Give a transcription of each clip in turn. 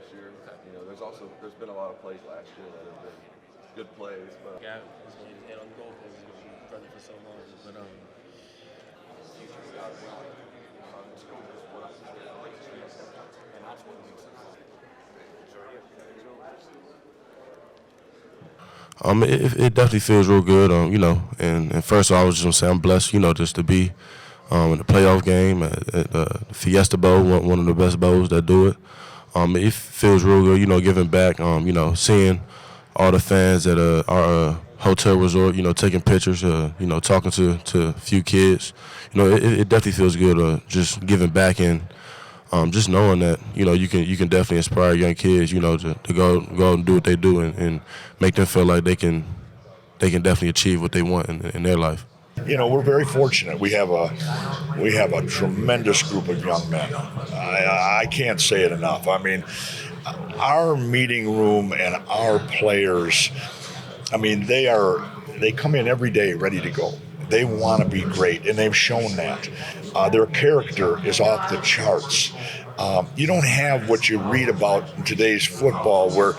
this year. There's been a lot of plays last year that have been good plays, but Guy was going to hit his head on the goalpost. He's going to be running for so long, but It definitely feels real good, and first of all, I was just gonna say I'm blessed, just to be in the playoff game at the Fiesta Bowl, one of the best bowls that do it. It feels real good, giving back, seeing all the fans at our hotel resort, taking pictures, talking to a few kids. It definitely feels good, just giving back and just knowing that you can definitely inspire young kids, to go and do what they do and make them feel like they can definitely achieve what they want in their life. We're very fortunate. We have a tremendous group of young men. I can't say it enough. I mean, our meeting room and our players, they come in every day ready to go. They want to be great, and they've shown that. Their character is off the charts. You don't have what you read about in today's football where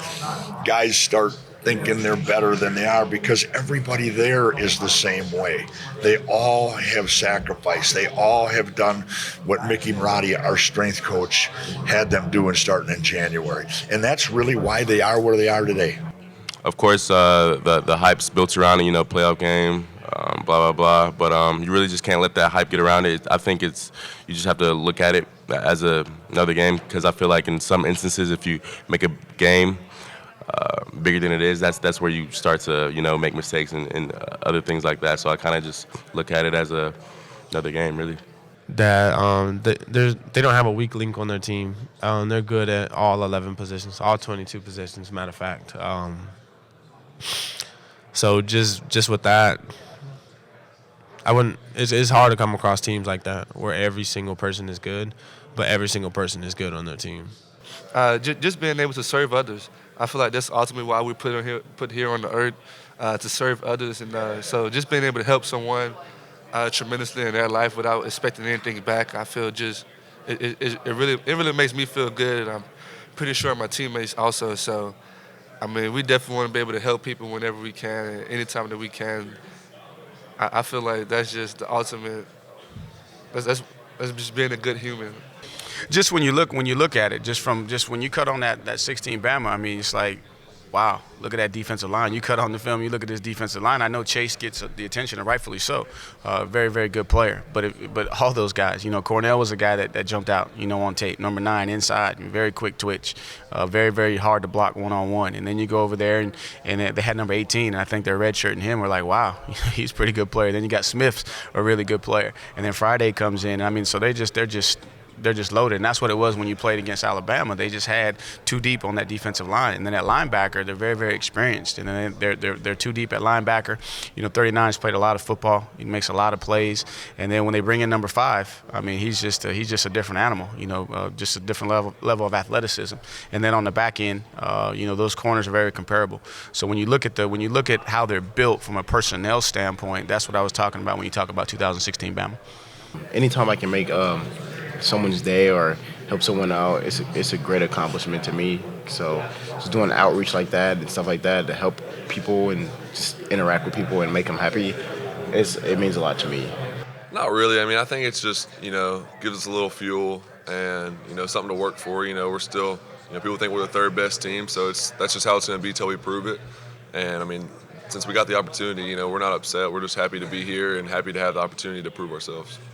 guys start thinking they're better than they are, because everybody there is the same way. They all have sacrificed. They all have done what Mickey Marotti, our strength coach, had them doing starting in January. And that's really why they are where they are today. Of course, the hype's built around it, playoff game, blah, blah, blah. But you really just can't let that hype get around it. I think you just have to look at it as another game, because I feel like in some instances, if you make a game bigger than it is, that's where you start to make mistakes and other things like that. So I kind of just look at it as another game, really. that they don't have a weak link on their team. They're good at all 11 positions, all 22 positions, matter of fact. So just with that, I wouldn't. It's hard to come across teams like that where every single person is good, but every single person is good on their team. Just being able to serve others. I feel like that's ultimately why we put here on the earth, to serve others, and so just being able to help someone tremendously in their life without expecting anything back. I feel it really makes me feel good, and I'm pretty sure my teammates also. So, we definitely want to be able to help people whenever we can, and anytime that we can. I feel like that's just the ultimate. That's just being a good human. Just when you look at it, just when you cut on that 16 Bama, it's like, wow, look at that defensive line. You cut on the film, you look at this defensive line. I know Chase gets the attention, and rightfully so. Very, very good player. But all those guys, Cornell was a guy that jumped out, on tape. Number 9 inside, very quick twitch, very, very hard to block one-on-one. And then you go over there and they had number 18, and I think their redshirting him. We're like, wow, he's a pretty good player. Then you got Smith, a really good player. And then Friday comes in. So they're just loaded, and that's what it was when you played against Alabama. They just had too deep on that defensive line, and then at linebacker, they're very, very experienced, and then they're too deep at linebacker. 39's played a lot of football. He makes a lot of plays, and then when they bring in number 5, he's just a different animal. Just a different level of athleticism. And then on the back end, those corners are very comparable. So when you look at how they're built from a personnel standpoint, that's what I was talking about when you talk about 2016 Bama. Anytime I can make someone's day or help someone out, it's a great accomplishment to me. So just doing outreach like that and stuff like that to help people and just interact with people and make them happy, it means a lot to me. Not really. I think it's just, gives us a little fuel and, something to work for. We're still, people think we're the third best team, so that's just how it's going to be till we prove it. And, since we got the opportunity, we're not upset. We're just happy to be here and happy to have the opportunity to prove ourselves.